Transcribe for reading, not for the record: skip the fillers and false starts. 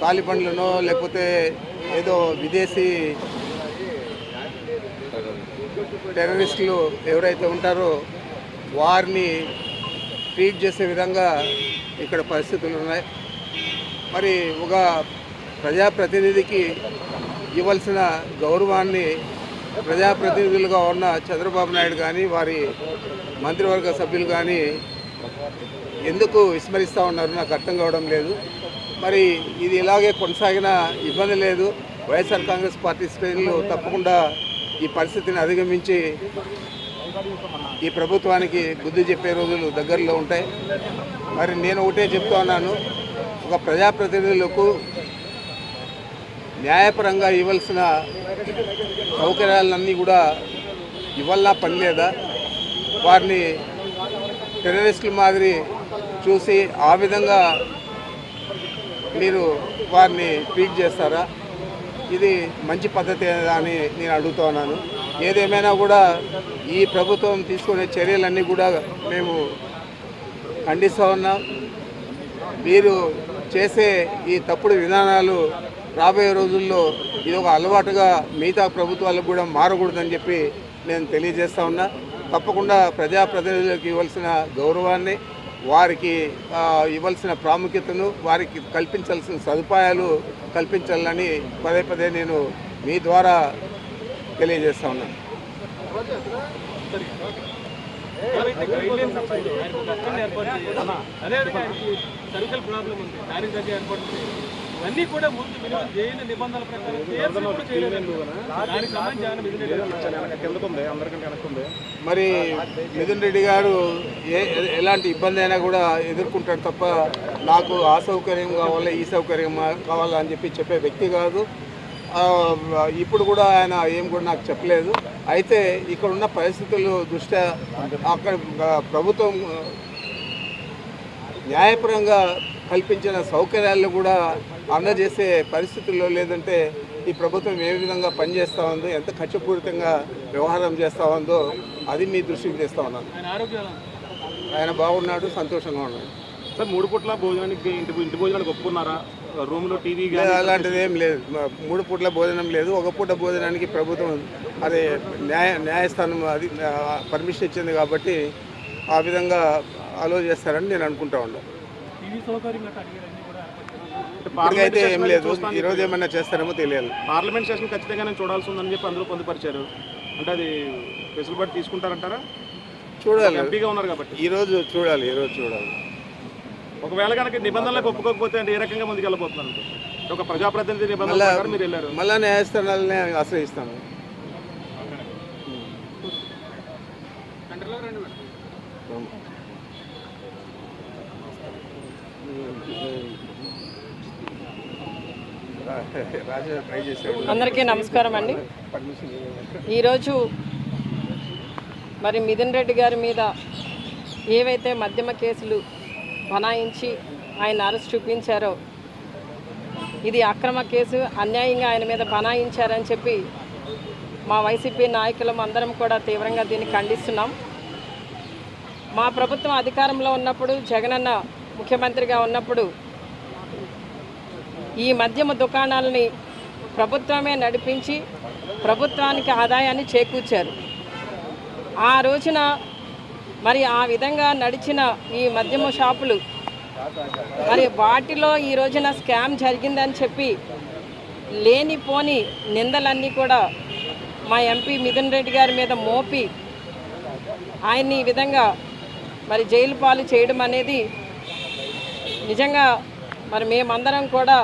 తాలిబన్లనో లేకపోతే ఏదో విదేశీ టెర్రరిస్టులు ఎవరైతే ఉంటారో వారిని ట్రీట్ చేసే విధంగా ఇక్కడ పరిస్థితులు ఉన్నాయి. మరి ఒక ప్రజాప్రతినిధికి ఇవ్వాల్సిన గౌరవాన్ని ప్రజాప్రతినిధులుగా ఉన్న చంద్రబాబు నాయుడు కానీ వారి మంత్రివర్గ సభ్యులు కానీ ఎందుకు విస్మరిస్తూ ఉన్నారు నాకు అర్థం కావడం లేదు. మరి ఇది ఇలాగే కొనసాగినా ఇబ్బంది లేదు. వైఎస్ఆర్ కాంగ్రెస్ పార్టీ శ్రేణులు తప్పకుండా ఈ పరిస్థితిని అధిగమించి ఈ ప్రభుత్వానికి బుద్ధి చెప్పే రోజులు దగ్గరలో ఉంటాయి. మరి నేను ఒకటే చెప్తా ఉన్నాను, ఒక ప్రజాప్రతినిధులకు న్యాయపరంగా ఇవ్వాల్సిన సౌకర్యాలన్నీ కూడా ఇవ్వాలన్నా పని లేదా? వారిని టెర్రరిస్టుల మాదిరి చూసి ఆ విధంగా మీరు వారిని ట్రీట్ చేస్తారా? ఇది మంచి పద్ధతి అని నేను అడుగుతూ ఉన్నాను. ఏదేమైనా కూడా ఈ ప్రభుత్వం తీసుకునే చర్యలన్నీ కూడా మేము ఖండిస్తూ ఉన్నాం. మీరు చేసే ఈ తప్పుడు విధానాలు రాబోయే రోజుల్లో ఇది ఒక అలవాటుగా మిగతా ప్రభుత్వాలకు కూడా మారకూడదని చెప్పి నేను తెలియజేస్తూ ఉన్నా. తప్పకుండా ప్రజాప్రతినిధులకు ఇవ్వాల్సిన గౌరవాన్ని, వారికి ఇవ్వాల్సిన ప్రాముఖ్యతను, వారికి కల్పించాల్సిన సదుపాయాలు కల్పించాలని పదే పదే నేను మీ ద్వారా తెలియజేస్తా ఉన్నాను. మరి మిథున్ రెడ్డి గారు ఎలాంటి ఇబ్బంది అయినా కూడా ఎదుర్కొంటాడు తప్ప నాకు ఆ సౌకర్యం కావాలి ఈ సౌకర్యం కావాలా అని చెప్పే వ్యక్తి కాదు. ఇప్పుడు కూడా ఆయన ఏం కూడా నాకు చెప్పలేదు. అయితే ఇక్కడ ఉన్న పరిస్థితుల దృష్ట్యా అక్కడ ప్రభుత్వం న్యాయపరంగా కల్పించిన సౌకర్యాలను కూడా అందజేసే పరిస్థితుల్లో లేదంటే ఈ ప్రభుత్వం ఏ విధంగా పనిచేస్తూ ఉందో, ఎంత ఖర్చుపూరితంగా వ్యవహారం చేస్తూ ఉందో అది మీ దృష్టికి తెస్తూ ఉన్నాను. ఆయన బాగున్నాడు, సంతోషంగా ఉన్నాడు. సార్ 3 పూట్ల భోజనానికి ఇంటి భోజనానికి ఒప్పుకున్నారా? రూమ్లో టీవీ అలాంటిది ఏం లేదు. 3 పూట్ల భోజనం లేదు. ఒక పూట భోజనానికి ప్రభుత్వం అదే న్యాయస్థానం అది పర్మిషన్ ఇచ్చింది కాబట్టి ఆ విధంగా అలో చేస్తారని నేను అనుకుంటా ఉన్నాను. ఇప్పటికైతే ఏం లేదు. ఈరోజు ఏమన్నా చేస్తారేమో తెలియాలి. పార్లమెంట్ సెషన్ ఖచ్చితంగా నేను చూడాల్సి ఉందని చెప్పి అందరూ పొందుపరిచారు. అంటే అది వెసులుబాటు తీసుకుంటారంటారా? చూడాలి, ఎంపీగా ఉన్నారు కాబట్టి ఈరోజు చూడాలి. ఒకవేళ కనుక నిబంధనలకు ఒప్పుకోకపోతే అంటే ఏ రకంగా ముందుకు వెళ్ళబోతున్నారు? ఒక ప్రజాప్రతినిధి నిబంధనలు మీరు వెళ్ళారు, మళ్ళా న్యాయస్థానాలనే ఆశ్రయిస్తాను. అందరికీ నమస్కారం అండి. ఈరోజు మరి మిథున్ రెడ్డి గారి మీద ఏవైతే మద్యమ కేసులు బనాయించి ఆయన అరెస్ట్ చూపించారో ఇది అక్రమ కేసు, అన్యాయంగా ఆయన మీద బనాయించారని చెప్పి మా వైసీపీ నాయకులం అందరం కూడా తీవ్రంగా దీన్ని ఖండిస్తున్నాం. మా ప్రభుత్వం అధికారంలో ఉన్నప్పుడు, జగనన్న ముఖ్యమంత్రిగా ఉన్నప్పుడు ఈ మద్యమ దుకాణాలని ప్రభుత్వమే నడిపించి ప్రభుత్వానికి ఆదాయాన్ని చేకూర్చారు. ఆ రోజున మరి ఆ విధంగా నడిచిన ఈ మద్యమ షాపులు మరి వాటిలో ఈ రోజున స్కామ్ జరిగిందని చెప్పి లేనిపోని నిందలన్నీ కూడా మా ఎంపీ మిథున్ రెడ్డి గారి మీద మోపి ఆయన్ని ఈ విధంగా మరి జైలు పాలు చేయడం అనేది నిజంగా మరి మేమందరం కూడా